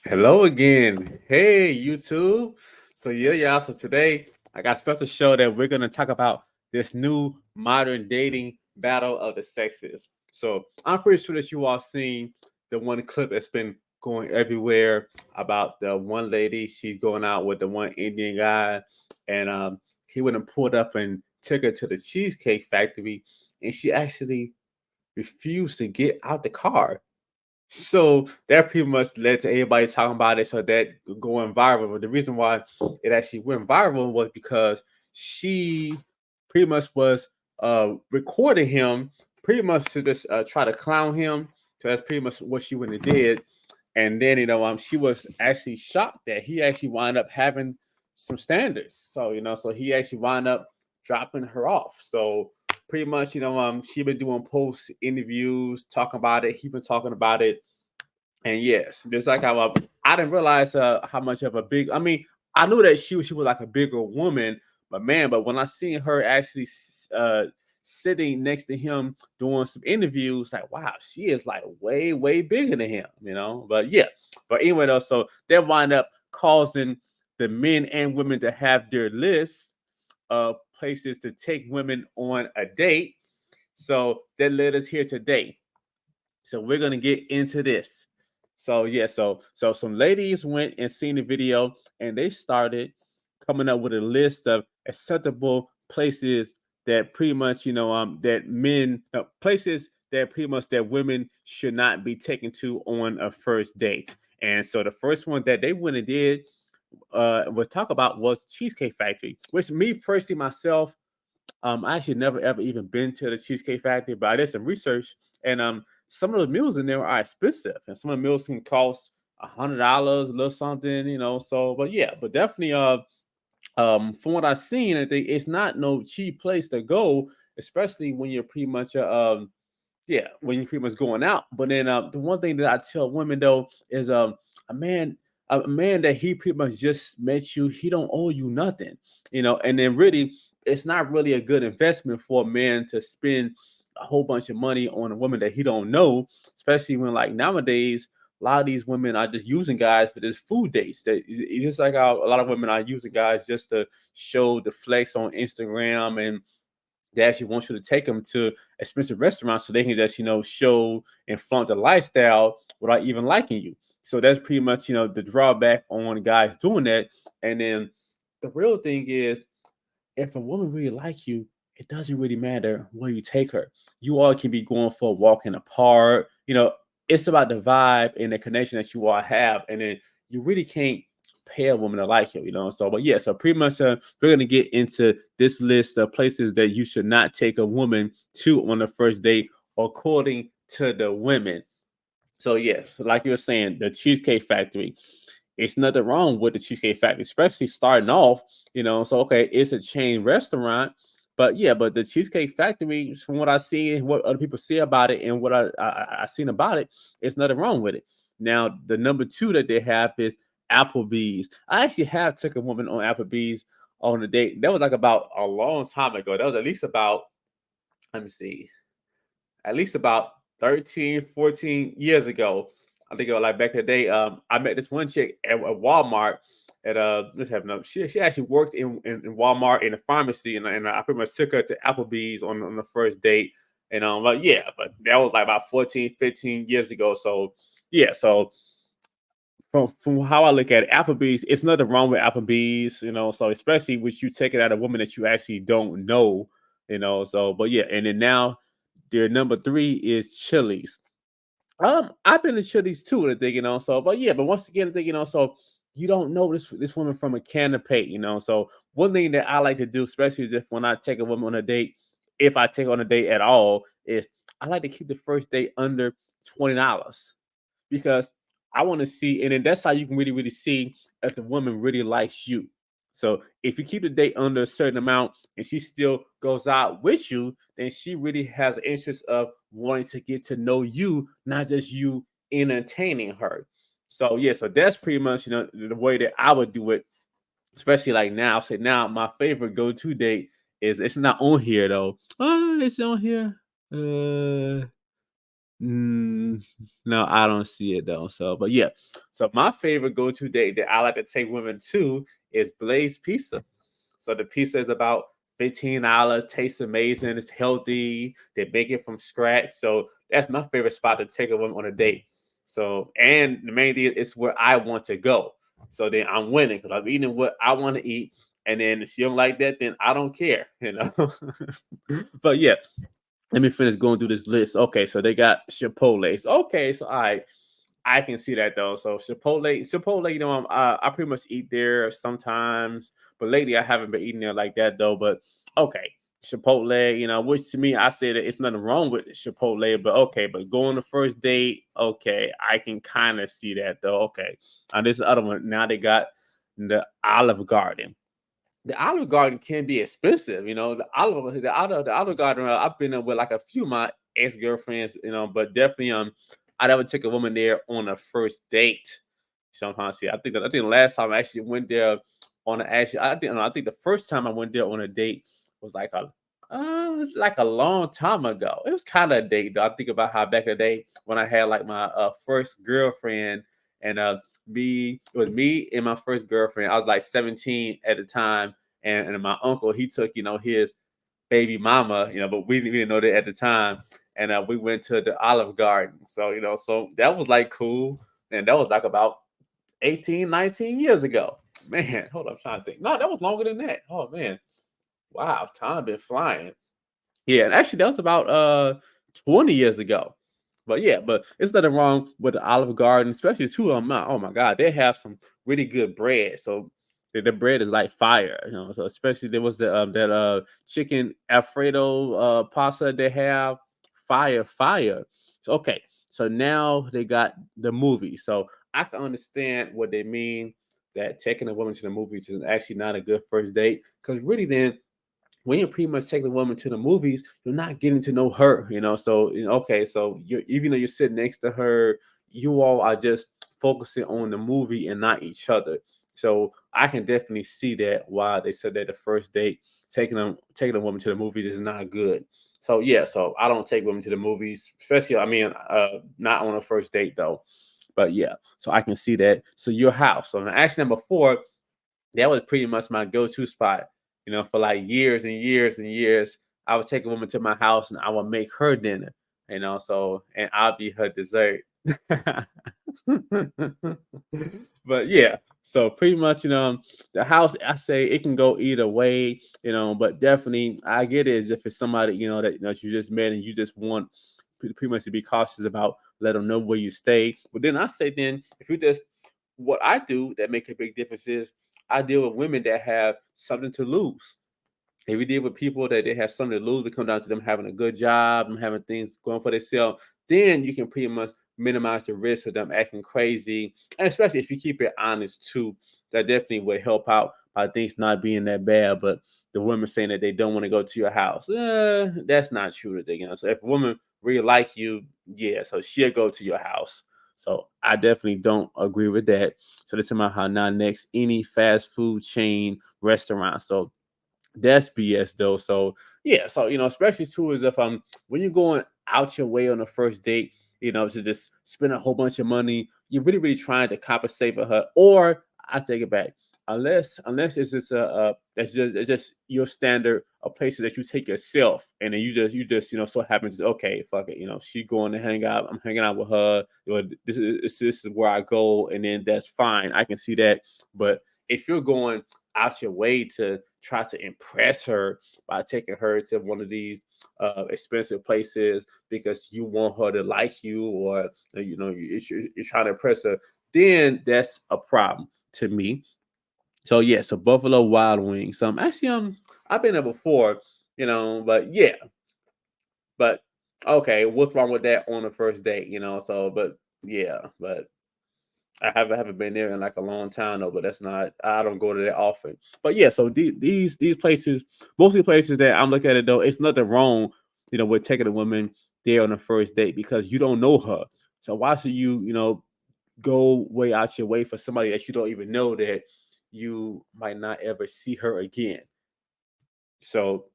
Hello again. Hey, YouTube. So yeah, y'all. So today I got a special show that we're gonna talk about this new modern dating battle of the sexes. So I'm pretty sure that you all seen the one clip that's been going everywhere about the one lady. She's going out with the one Indian guy, and he went and pulled up and took her to the Cheesecake Factory, and she actually refused to get out the car. So that pretty much led to everybody talking about it. So that going viral. But the reason why it actually went viral was because she pretty much was recording him, pretty much to just try to clown him. So that's pretty much what she went and did. And then she was actually shocked that he actually wound up having some standards. So so he actually wound up dropping her off. So pretty much, she been doing post interviews, talking about it. He been talking about it, and yes, just like how I didn't realize how much of a big. I mean, I knew that she was like a bigger woman, but man, but when I seen her actually sitting next to him doing some interviews, like wow, she is like way bigger than him. But yeah, but anyway, though, so that wind up causing the men and women to have their lists of places to take women on a date. So that led us here today. So we're gonna get into this. So yeah, so some ladies went and seen the video and they started coming up with a list of acceptable places that pretty much that men places that pretty much that women should not be taken to on a first date. And so the first one that they went and did would talk about was Cheesecake Factory, which me personally myself, I actually never ever even been to the Cheesecake Factory, but I did some research, and some of the meals in there are expensive, and some of the meals can cost $100, a little something. So, but yeah, but definitely, from what I've seen, I think it's not no cheap place to go, especially when you're pretty much yeah, when you're pretty much going out. But then the one thing that I tell women though is a man a man that he pretty much just met you, he don't owe you nothing. And then really it's not really a good investment for a man to spend a whole bunch of money on a woman that he don't know, especially when like nowadays a lot of these women are just using guys for this food dates. It's just like how a lot of women are using guys just to show the flex on Instagram, and they actually want you to take them to expensive restaurants so they can just show and flaunt the lifestyle without even liking you. So that's pretty much the drawback on guys doing that. And then the real thing is, if a woman really like you, it doesn't really matter where you take her. You all can be going for a walk in the park. It's about the vibe and the connection that you all have, and then you really can't pay a woman to like you. So, but yeah, so pretty much we're gonna get into this list of places that you should not take a woman to on the first date, according to the women. So yes, like you were saying, the Cheesecake Factory. It's nothing wrong with the Cheesecake Factory, especially starting off. So okay, it's a chain restaurant, but yeah, but the Cheesecake Factory, from what I see and what other people say about it, and what I seen about it, it's nothing wrong with it. Now, the number two that they have is Applebee's. I actually have took a woman on Applebee's on a date. That was like about a long time ago. That was at least about, let me see, at least about 13, 14 years ago. I think it was like back in the day. I met this one chick at Walmart at let's have no. She actually worked in Walmart in the pharmacy, and I pretty much took her to Applebee's on the first date. And but yeah, but that was like about 14, 15 years ago. So yeah, so from how I look at it, Applebee's, it's nothing wrong with Applebee's. So especially with you taking out a woman that you actually don't know. So but yeah, and then now their number three is Chili's. I've been to Chili's too, I think. So but yeah, but once again, I think. So you don't know this woman from a can of paint. So one thing that I like to do, especially is if when I take a woman on a date, if I take her on a date at all, is I like to keep the first date under $20, because I want to see, and then that's how you can really see if the woman really likes you. So if you keep the date under a certain amount and she still goes out with you, then she really has an interest of wanting to get to know you, not just you entertaining her. So yeah, so that's pretty much the way that I would do it, especially like now. Say now my favorite go-to date is, it's not on here though. It's on here. Mm, no, I don't see it though. So, but yeah. So my favorite go-to date that I like to take women to is Blaze Pizza. So the pizza is about $15, tastes amazing, it's healthy, they make it from scratch. So that's my favorite spot to take a woman on a date. So, and the main thing is where I want to go. So then I'm winning because I'm eating what I want to eat. And then if she don't like that, then I don't care, you know. But yeah, let me finish going through this list. Okay, so they got Chipotle's. Okay, so I can see that though. So Chipotle, you know, I pretty much eat there sometimes, but lately I haven't been eating there like that though. But okay, Chipotle, you know, which to me I say that it's nothing wrong with Chipotle, but okay, but going the first date, okay, I can kind of see that though. Okay, this other one now they got the Olive Garden. The Olive Garden can be expensive, you know. The Olive Garden. I've been there with like a few of my ex girlfriends, you know, but definitely I never take a woman there on a first date. Sometimes, see, I think the last time I actually went there on a actually I think no, I think the first time I went there on a date was like a long time ago. It was kind of a date though. I think about how back in the day when I had like my first girlfriend and it was me and my first girlfriend. I was like 17 at the time, and my uncle he took his baby mama, but we didn't know that at the time, and we went to the Olive Garden. So so that was like cool, and that was like about 18, 19 years ago. Man, hold up, I'm trying to think. No, that was longer than that. Oh man, wow, time been flying. Yeah, and actually that was about 20 years ago. But yeah, but it's nothing wrong with the Olive Garden, especially too. Oh my God, they have some really good bread. So the bread is like fire, So especially there was the that chicken Alfredo pasta they have, fire. So okay, so now they got the movie. So I can understand what they mean that taking a woman to the movies is actually not a good first date because really then when you're pretty much taking a woman to the movies, you're not getting to know her. So okay, so you even though you're sitting next to her, you all are just focusing on the movie and not each other. So I can definitely see that why they said that the first date, taking a woman to the movies is not good. So yeah, so I don't take women to the movies, especially not on a first date though. But yeah, so I can see that. So your house. So actually number four, that was pretty much my go-to spot. For like years and years and years. I would take a woman to my house and I would make her dinner. So and I'll be her dessert. But yeah, so pretty much, the house. I say it can go either way, but definitely I get it as if it's somebody that you just met and you just want pretty much to be cautious about. Let them know where you stay. But then I say, then if you just what I do that make a big difference is I deal with women that have something to lose. If we deal with people that they have something to lose, we come down to them having a good job and having things going for themselves, then you can pretty much minimize the risk of them acting crazy. And especially if you keep it honest too, that definitely would help out by things not being that bad. But the women saying that they don't want to go to your house, that's not true today. So if a woman really like you, yeah, so she'll go to your house. So I definitely don't agree with that. So this is about how now next any fast food chain restaurant. So that's BS though. So yeah, so especially too is if when you're going out your way on the first date, to just spend a whole bunch of money, you're really trying to compensate for her. Or I take it back. Unless it's just it's just your standard of places that you take yourself, and then you just so happens okay, fuck it, she going to hang out, I'm hanging out with her. This is where I go, and then that's fine. I can see that. But if you're going out your way to try to impress her by taking her to one of these expensive places because you want her to like you, or you're trying to impress her, then that's a problem to me. So yeah, so Buffalo Wild Wings. Actually, I've been there before, but yeah, but okay, what's wrong with that on the first date? So but yeah, but I haven't been there in like a long time though, but that's not. I don't go to that often. But yeah, so these places, mostly places that I'm looking at it though, it's nothing wrong, with taking a woman there on the first date because you don't know her. So why should you go way out your way for somebody that you don't even know that you might not ever see her again? So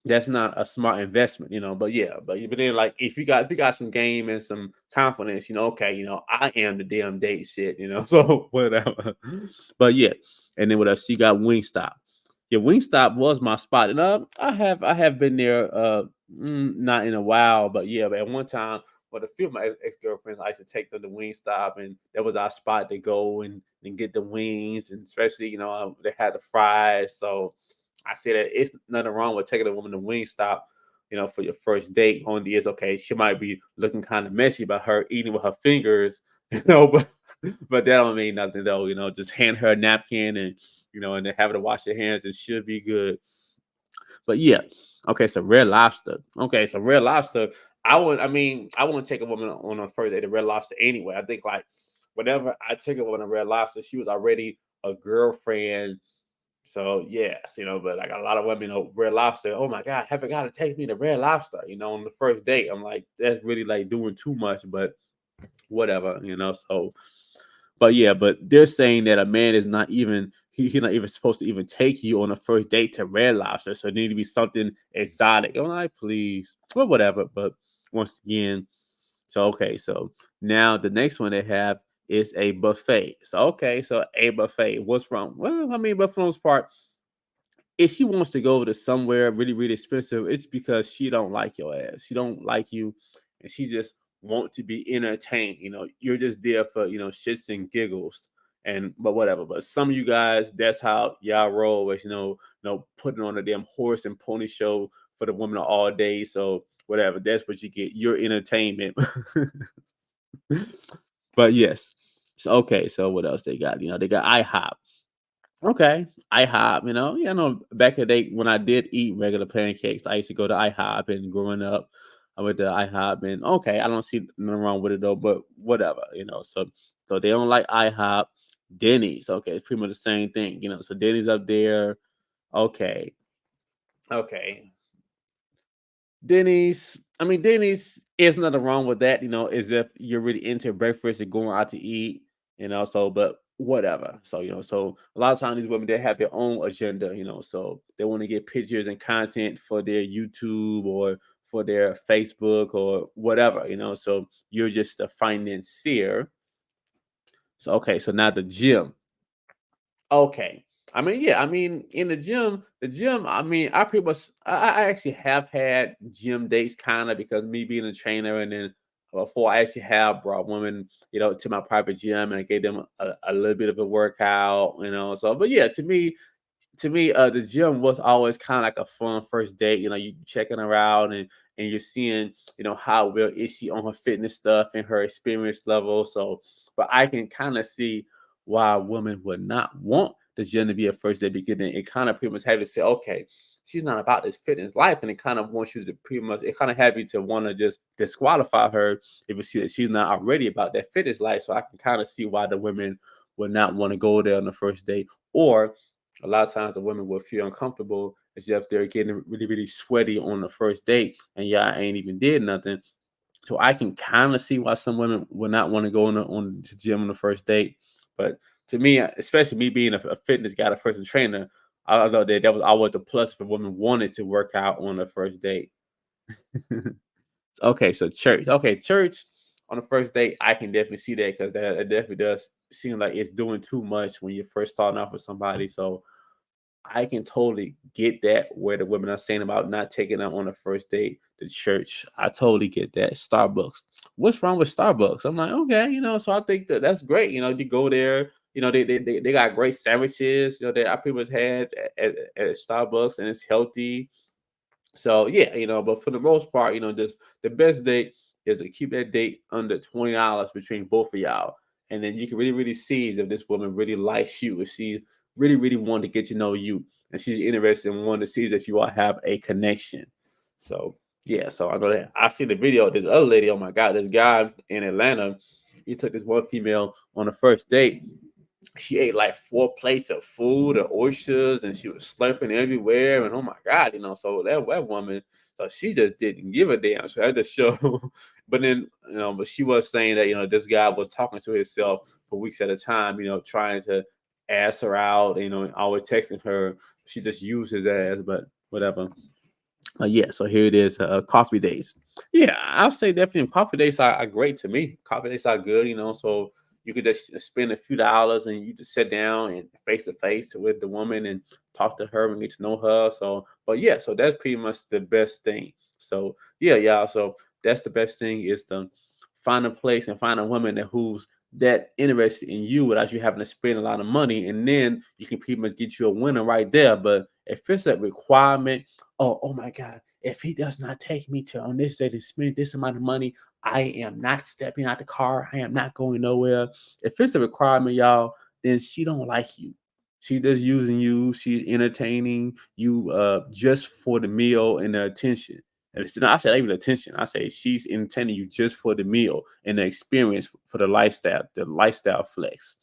that's not a smart investment, But yeah, but then like if you got some game and some confidence, okay, I am the damn date shit, So whatever. But yeah, and then what else? You got Wingstop. Yeah, Wingstop was my spot, and I have been there, not in a while, but yeah, but at one time, but a few of my ex girlfriends, I used to take them to Wingstop, and that was our spot to go and get the wings, and especially they had the fries, so I say that it's nothing wrong with taking a woman to Wingstop, for your first date. Only is okay, she might be looking kind of messy about her eating with her fingers, but that don't mean nothing though. Just hand her a napkin and then have her to wash her hands. It should be good. But yeah, okay. So Red Lobster. Okay, so Red Lobster. I wouldn't take a woman on a first date to Red Lobster anyway. I think like whenever I take a woman to Red Lobster, she was already a girlfriend, so yes, but like a lot of women, Red Lobster. Oh my God, haven't got to take me to Red Lobster, on the first date. I'm like, that's really like doing too much, but whatever. So, but yeah, but they're saying that a man is not even he's not even supposed to even take you on a first date to Red Lobster. So it need to be something exotic. I'm like, please, well, whatever. But once again, so okay, so now the next one they have is a buffet. So okay, so a buffet. What's wrong? Well, I mean, but for the most part, if she wants to go to somewhere really, really expensive, it's because she don't like your ass. She don't like you, and she just want to be entertained. You're just there for shits and giggles, and but whatever. But some of you guys, that's how y'all roll. With putting on a damn horse and pony show for the woman all day. So whatever, that's what you get. Your entertainment. But yes. So okay, so what else they got? They got IHOP. Okay, IHOP, back in the day when I did eat regular pancakes, I used to go to IHOP, and growing up, I went to IHOP, and okay, I don't see nothing wrong with it though, but whatever. So they don't like IHOP. Denny's, okay, it's pretty much the same thing. So Denny's up there, okay, okay. Denny's is nothing wrong with that, is if you're really into breakfast and going out to eat, so but whatever. So a lot of times these women they have their own agenda, so they want to get pictures and content for their YouTube or for their Facebook or whatever. So you're just a financier. So okay, so now the gym. Okay. Yeah. In the gym. I pretty much, I actually have had gym dates, kind of because me being a trainer, and then before I actually have brought women, to my private gym, and I gave them a little bit of a workout. So, but yeah, to me, the gym was always kind of like a fun first date. You checking her out, and you're seeing, how well is she on her fitness stuff and her experience level. So, but I can kind of see why a woman would not want the gym to be a first date because then it kind of pretty much have to say, okay, she's not about this fitness life, and it kind of wants you to pretty much, it kind of have you to want to just disqualify her if you see that she's not already about that fitness life. So I can kind of see why the women would not want to go there on the first date, or a lot of times the women will feel uncomfortable as if they're getting really, really sweaty on the first date and y'all ain't even did nothing. So I can kind of see why some women would not want to go on the gym on the first date. But to me, especially me being a fitness guy, a personal trainer, I thought that was always a plus if a woman wanted to work out on the first date. Okay, so church. Okay, church on the first date, I can definitely see that because that it definitely does seem like it's doing too much when you're first starting off with somebody. So I can totally get that where the women are saying about not taking them on a first date to church. I totally get that. Starbucks. What's wrong with Starbucks? I'm like, okay, so I think that that's great. You go there, they got great sandwiches, that I pretty much had at Starbucks, and it's healthy. So yeah, but for the most part, just the best date is to keep that date under $20 between both of y'all, and then you can really, really see if this woman really likes you, if she really, really wanted to get to know you, and she's interested in wanting to see if you all have a connection. So yeah, so I know that I see the video of this other lady. Oh my God, this guy in Atlanta, he took this one female on the first date. She ate like 4 plates of food and oysters, and she was slurping everywhere. And oh my God, so that woman, so she just didn't give a damn. So I just show, but then, but she was saying that, this guy was talking to himself for weeks at a time, trying to ask her out, and always texting her. She just used his ass, but whatever. Yeah, so here it is, coffee dates. Yeah, I'll say definitely coffee dates are great to me. Coffee dates are good, so you could just spend a few dollars and you just sit down and face to face with the woman and talk to her and get to know her. So, but yeah, so that's pretty much the best thing. So yeah, y'all. So that's the best thing is to find a place and find a woman who's that interested in you without you having to spend a lot of money, and then you can pretty much get you a winner right there. But if it's a requirement, oh my God, if he does not take me to on this day to spend this amount of money, I am not stepping out the car. I am not going nowhere. If it's a requirement, y'all, then she don't like you. She just using you. She's entertaining you just for the meal and the attention. And it's not, I said even attention. I say she's entertaining you just for the meal and the experience for the lifestyle flex.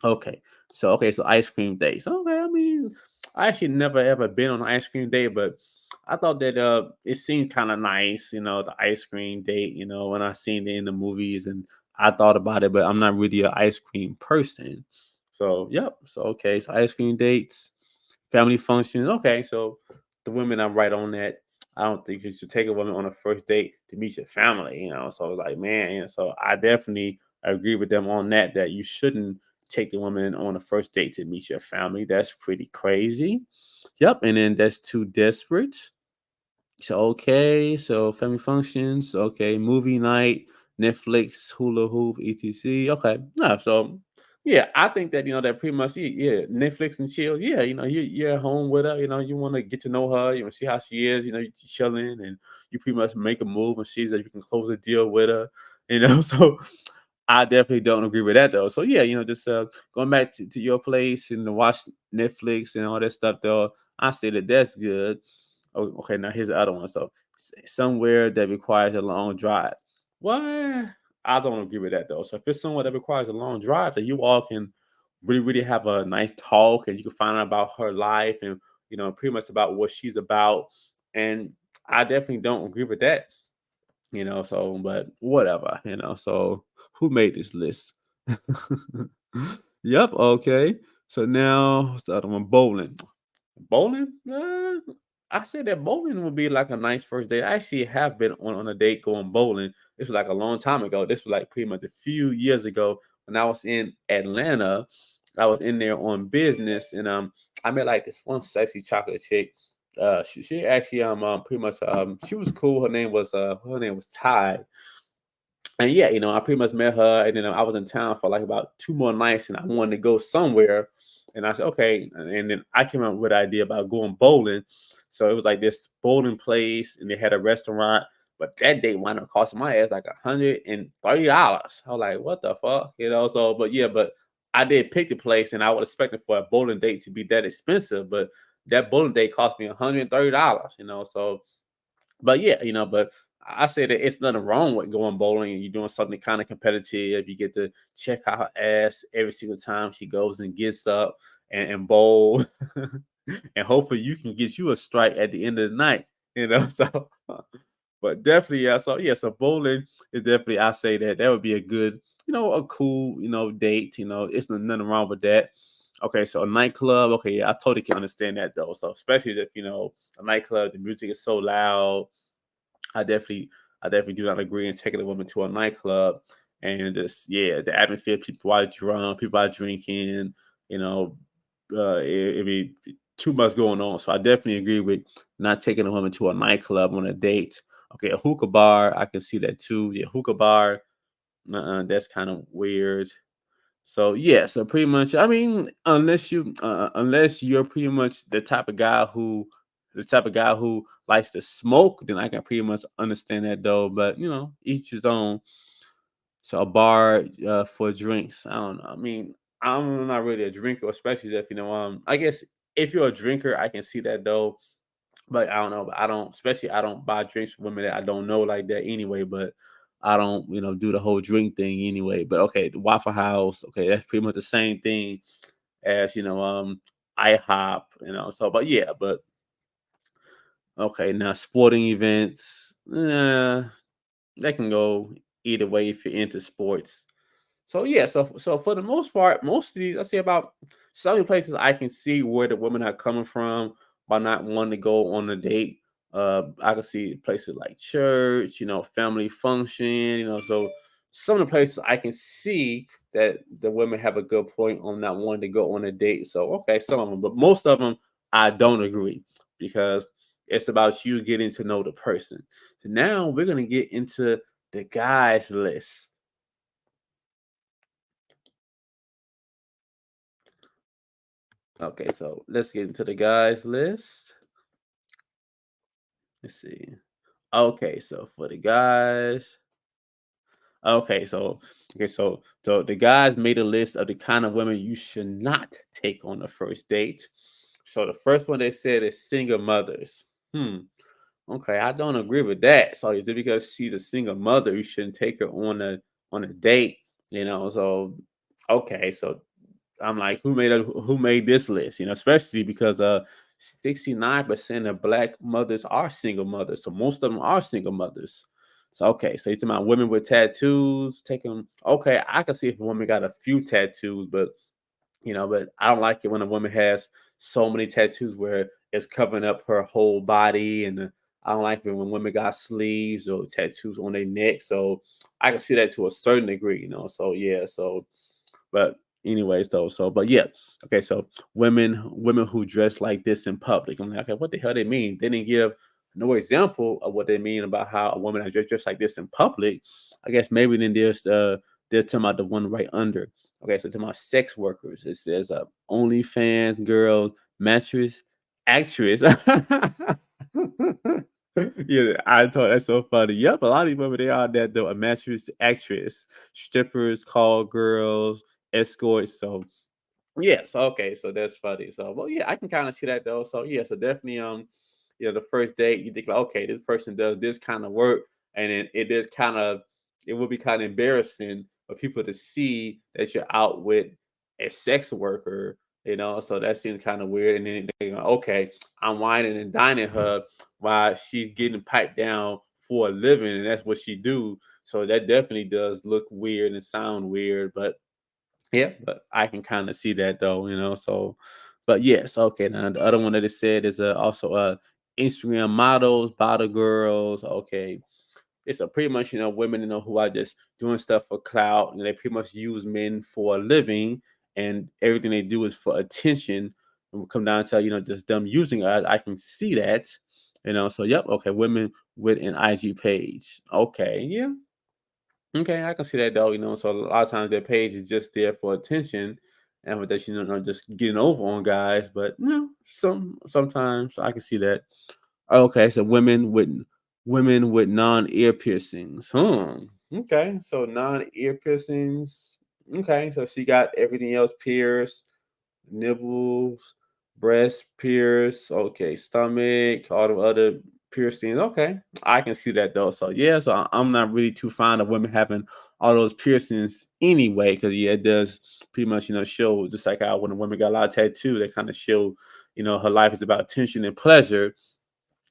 Okay. So ice cream days. Okay, I mean, I actually never ever been on an ice cream date, but I thought that it seemed kind of nice, the ice cream date, when I seen it in the movies and I thought about it, but I'm not really an ice cream person. So yep. So okay, so ice cream dates, family functions. Okay, so the women I'm right on that. I don't think you should take a woman on a first date to meet your family, So like, man, so I definitely agree with them on that. That you shouldn't take the woman on a first date to meet your family. That's pretty crazy. Yep, and then that's too desperate. So okay, so family functions, okay, movie night, Netflix, hula hoop, etc. Okay, yeah, so yeah, I think that that pretty much yeah, Netflix and chill. Yeah, you're at home with her. You want to get to know her. You want to see how she is. You chilling, and you pretty much make a move and see that you can close a deal with her. So I definitely don't agree with that though. So yeah, just going back to your place and to watch Netflix and all that stuff though. I say that that's good. Oh, okay, now here's the other one. So somewhere that requires a long drive. What? I don't agree with that though. So if it's somewhere that requires a long drive, that you all can really, really have a nice talk and you can find out about her life and pretty much about what she's about. And I definitely don't agree with that. So but whatever, So who made this list? Yep, okay. So now what's the other one? Bowling. Bowling? I said that bowling would be like a nice first date. I actually have been on a date going bowling. This was like a long time ago. This was like pretty much a few years ago when I was in Atlanta. I was in there on business and I met like this one sexy chocolate chick. She actually pretty much she was cool. Her name was Ty, and yeah, I pretty much met her, and then I was in town for like about 2 more nights, and I wanted to go somewhere, and I said okay, and then I came up with an idea about going bowling, so it was like this bowling place, and they had a restaurant, but that date wound up costing my ass like $130. I was like, what the fuck, So, but yeah, but I did pick the place, and I was expecting for a bowling date to be that expensive, but that bowling date cost me $130, So but yeah, but I say that it's nothing wrong with going bowling and you're doing something kind of competitive. You get to check out her ass every single time she goes and gets up and bowl. And hopefully you can get you a strike at the end of the night, So but definitely, yeah. So yeah, so bowling is definitely I say that would be a good, a cool, date. It's nothing wrong with that. Okay, so a nightclub. Okay, yeah, I totally can understand that though. So especially if a nightclub, the music is so loud. I definitely, I definitely do not agree in taking a woman to a nightclub and just yeah, the atmosphere. People are drunk, people are drinking. You know, it be too much going on. So I definitely agree with not taking a woman to a nightclub on a date. Okay, a hookah bar, I can see that too. Yeah, hookah bar, that's kind of weird. So yeah, so pretty much, I mean, unless you're pretty much the type of guy who likes to smoke, then I can pretty much understand that though. But each his own. So a bar for drinks, I don't know. I mean, I'm not really a drinker, especially if I guess if you're a drinker, I can see that though. But I don't know. But I don't buy drinks from women that I don't know like that anyway. But I don't, do the whole drink thing anyway. But okay, the Waffle House, okay, that's pretty much the same thing as IHOP, So, but yeah, but okay, now sporting events, that can go either way if you're into sports. So yeah, so for the most part, most of these I say about 70 places I can see where the women are coming from by not wanting to go on a date. I can see places like church, family function, so some of the places I can see that the women have a good point on not wanting to go on a date. So okay, some of them, but most of them I don't agree because it's about you getting to know the person. So now we're gonna get into the guys list. Okay, so let's get into the guys list. Let's see. Okay, so for the guys, okay, so the guys made a list of the kind of women you should not take on the first date. So the first one they said is single mothers. Hmm. Okay, I don't agree with that. So is it because she's a single mother, you shouldn't take her on a date? So okay, so I'm like, who made this list? Especially because 69% of black mothers are single mothers. So most of them are single mothers. So okay, so you're talking about women with tattoos, taking okay, I can see if a woman got a few tattoos, but I don't like it when a woman has so many tattoos where it's covering up her whole body, and I don't like it when women got sleeves or tattoos on their neck. So I can see that to a certain degree. So yeah, but anyways, though, but yeah, okay. So women who dress like this in public. I'm like, okay, what the hell they mean? They didn't give no example of what they mean about how a woman that dressed like this in public. I guess maybe then they're talking about the one right under. Okay, so to my sex workers, it says OnlyFans girls, mattress actress. Yeah, I thought that's so funny. Yep, a lot of these women they are that though. A mattress actress, strippers, call girls, escorts. So yes, okay, so that's funny. So well, yeah, I can kind of see that though. So yeah, so definitely the first date you think like, okay, this person does this kind of work, and then it will be kind of embarrassing for people to see that you're out with a sex worker. So that seems kind of weird. And then they go, okay, I'm whining and dining her while she's getting piped down for a living, and that's what she do. So that definitely does look weird and sound weird, but yeah, but I can kind of see that though. So, but yes, okay. Now the other one that it said is also Instagram models, bottle girls. Okay, it's a pretty much women who are just doing stuff for clout, and they pretty much use men for a living, and everything they do is for attention. And we come down to just them using us. I can see that. So yep, okay, women with an IG page. Okay, yeah, okay, I can see that though. So a lot of times their page is just there for attention and with that, just getting over on guys. But sometimes I can see that. Okay, so women with non-ear piercings. Okay, so non-ear piercings. Okay, so she got everything else pierced, nibbles, breast pierce, okay, stomach, all the other piercings. Okay, I can see that though. So yeah, so I'm not really too fond of women having all those piercings anyway, because yeah, it does pretty much show just like how when a woman got a lot of tattoo, they kind of show her life is about attention and pleasure.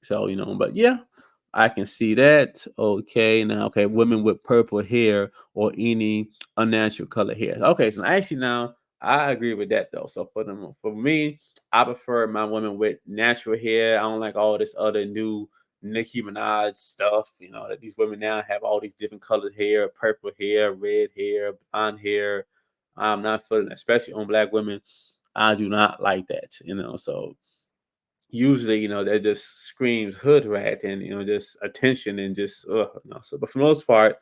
So, but yeah, I can see that. Okay, now, okay, women with purple hair or any unnatural color hair. Okay, so actually now I agree with that though. So for me, I prefer my women with natural hair. I don't like all this other new Nicki Minaj stuff. That these women now have all these different colored hair, purple hair, red hair, blonde hair. I'm not feeling, especially on black women. I do not like that. So usually, that just screams hood rat and just attention and just no. So, but for the most part,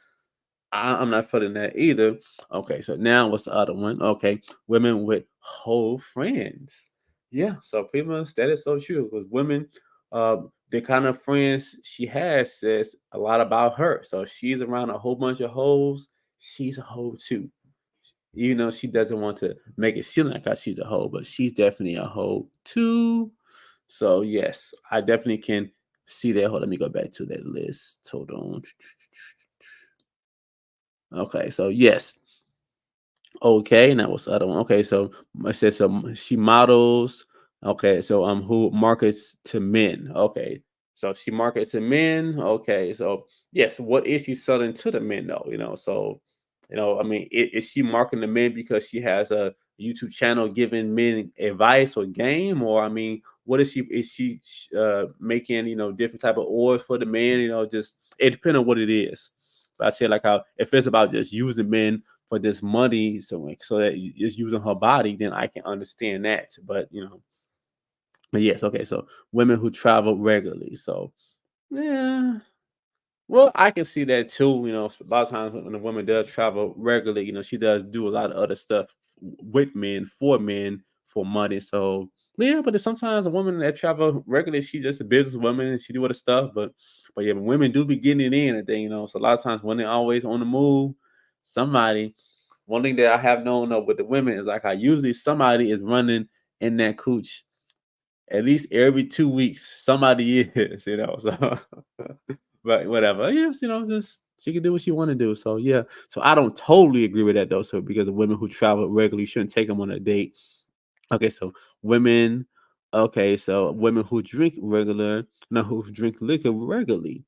I'm not feeling that either. Okay, so now what's the other one? Okay, women with whole friends. Yeah, so pretty much that is so true because women, the kind of friends she has says a lot about her. So if she's around a whole bunch of hoes, she's a hoe too. Even though she doesn't want to make it seem like she's a hoe, but she's definitely a hoe too. So yes, I definitely can see that. Hold, let me go back to that list. Hold on. Okay, so yes. Okay, now what's the other one? Okay, so I said so she models. Okay, so who markets to men? Okay, so she markets to men. Okay, so yes, what is she selling to the men though? So I mean, is she marketing the men because she has a YouTube channel giving men advice or game, or I mean, what is she making, different type of oils for the man, just it depends on what it is. But I say like how if it's about just using men for this money, so that it's using her body, then I can understand that. But yes, okay. So women who travel regularly. So yeah, well, I can see that too. A lot of times when a woman does travel regularly, she does do a lot of other stuff with men for money. So yeah, but there's sometimes a woman that travel regularly, she just a businesswoman and she do other stuff. But yeah, women do be getting it in and thing. So a lot of times when they're always on the move, somebody. One thing that I have known though with the women is like I usually somebody is running in that cooch at least every 2 weeks. Somebody is. So but whatever. Yes, just she can do what she want to do. So yeah. So I don't totally agree with that though. So because of women who travel regularly, you shouldn't take them on a date. Okay, so women. Okay, so women who drink regular, no, who drink liquor regularly.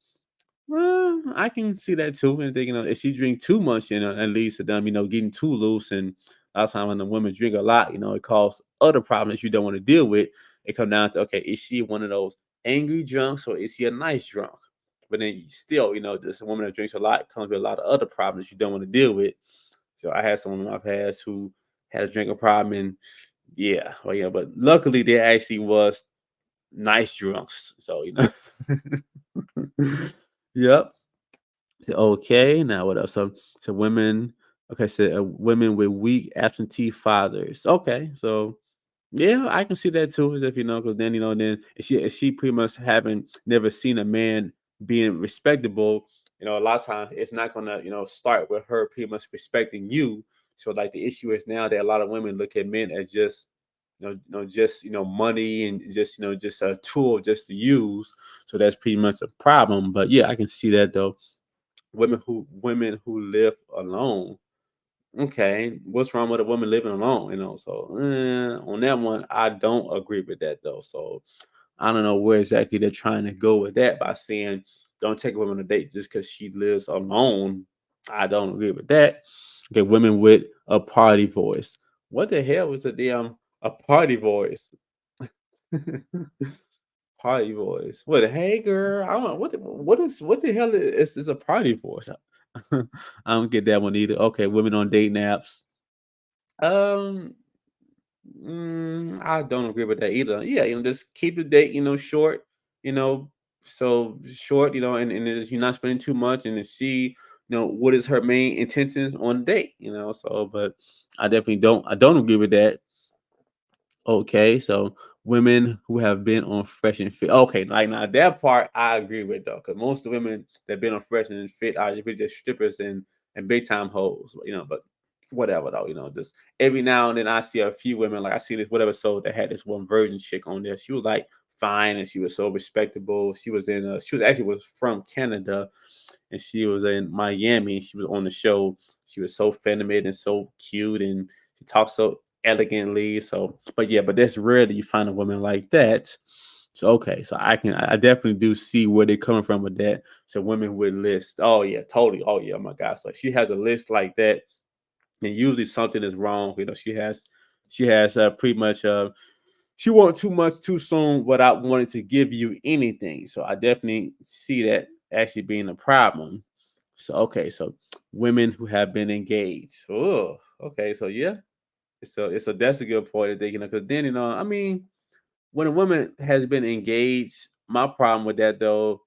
Well, I can see that too. And think, if she drink too much, that leads to them, getting too loose. And a lot of time when the women drink a lot, it causes other problems you don't want to deal with. It come down to, okay, is she one of those angry drunks or is she a nice drunk? But then still, this woman that drinks a lot comes with a lot of other problems you don't want to deal with. So I had someone in my past who had a drinking problem, and yeah, well, yeah, but luckily they actually was nice drunks. So yep. Okay, now what else? So women. Okay, so women with weak absentee fathers. Okay, so yeah, I can see that too. As if because then then if she pretty much haven't never seen a man being respectable. A lot of times it's not gonna start with her pretty much respecting you. So like the issue is now that a lot of women look at men as just just money and just a tool just to use. So that's pretty much a problem. But yeah, I can see that though. Women who live alone. Okay, what's wrong with a woman living alone? So on that one, I don't agree with that though. So I don't know where exactly they're trying to go with that by saying don't take a woman on a date just because she lives alone. I don't agree with that. Okay, women with a party voice. What the hell is a party voice? Party voice. What? Hey, girl. I don't know what the hell is a party voice. I don't get that one either. Okay, women on dating apps. Um, I don't agree with that either. Yeah, just keep the date, short. You know, so short. And you're not spending too much, and to see, what is her main intentions on the date. So, but I definitely don't. I don't agree with that. Okay, so women who have been on Fresh and Fit. Okay, like now that part I agree with though, because most of the women that been on Fresh and Fit are really just strippers and big time hoes. But whatever though, just every now and then I see a few women like I see this whatever so that had this one virgin chick on there. She was like fine and she was so respectable. She was actually was from Canada and she was in Miami. She was on the show. She was so feminine and so cute, and she talked so elegantly. So, but yeah, but that's rare that you find a woman like that. So okay, so I definitely do see where they're coming from with that. So women with lists. Oh yeah, totally. Oh yeah, oh my gosh. So she has a list like that, and usually something is wrong. She has pretty much she want too much too soon without wanting to give you anything. So I definitely see that actually being a problem. So okay, so women who have been engaged. Oh, okay, so yeah, it's a that's a good point. That because then I mean, when a woman has been engaged, my problem with that though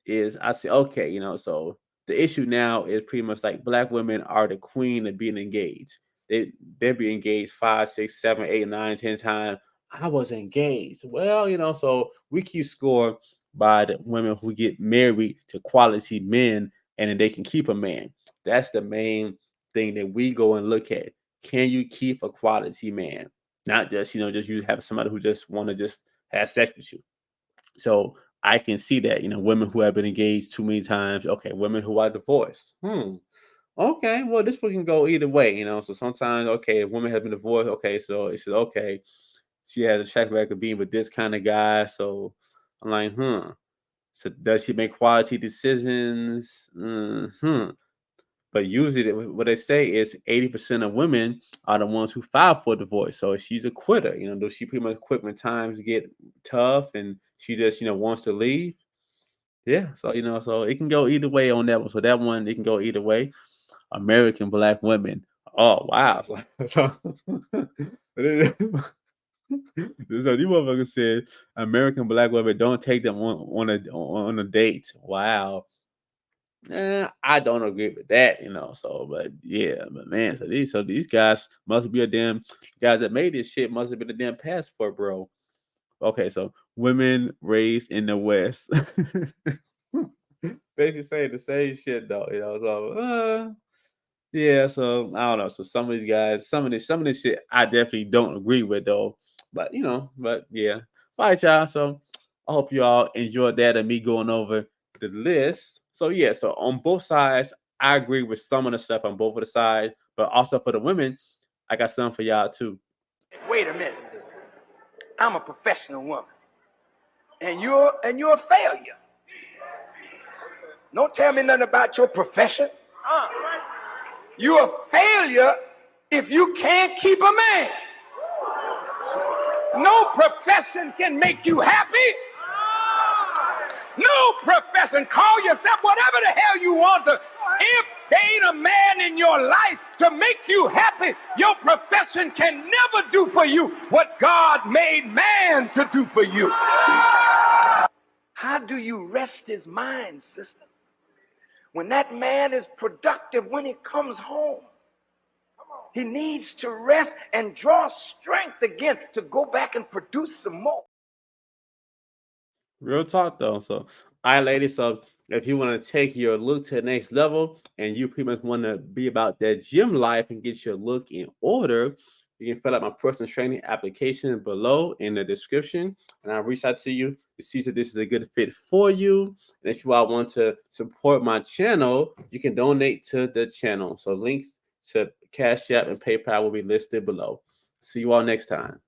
is I say, okay, so the issue now is pretty much like black women are the queen of being engaged. They they'll be engaged 5, 6, 7, 8, 9, 10 times. I was engaged. Well, so we keep score by the women who get married to quality men and then they can keep a man. That's the main thing that we go and look at. Can you keep a quality man? Not just, just you have somebody who just want to just have sex with you. So I can see that, women who have been engaged too many times. Okay, women who are divorced. Okay, well, this one can go either way, So sometimes, okay, a woman has been divorced. Okay, so it says, okay, she has a track record being with this kind of guy. So I'm like, So does she make quality decisions? But usually, what they say is 80% of women are the ones who file for divorce. So she's a quitter. Does she pretty much quit when times get tough and she just wants to leave? Yeah. So so it can go either way on that one. So that one it can go either way. American black women. Oh wow. So so these motherfuckers said American black women don't take them on a date. Wow. I don't agree with that. So, but yeah, but man, so these guys must be a damn guys that made this shit must have been a damn passport, bro. Okay, so women raised in the West, basically saying the same shit though. So yeah, so I don't know. So some of these guys, some of this shit, I definitely don't agree with though. But yeah. All right, y'all. So I hope you all enjoyed that and me going over the list. So yeah, so on both sides, I agree with some of the stuff on both of the sides, but also for the women, I got something for y'all too. Wait a minute. I'm a professional woman, and you're a failure. Don't tell me nothing about your profession. You're a failure if you can't keep a man. No profession can make you happy. No profession. Call yourself whatever the hell you want to. If there ain't a man in your life to make you happy, your profession can never do for you what God made man to do for you. How do you rest his mind, sister? When that man is productive when he comes home. He needs to rest and draw strength again to go back and produce some more. Real talk though. So, all right, ladies. So, if you want to take your look to the next level and you pretty much want to be about that gym life and get your look in order, you can fill out my personal training application below in the description, and I'll reach out to you to see if this is a good fit for you. And if you all want to support my channel, you can donate to the channel. So, links to Cash App and PayPal will be listed below. See you all next time.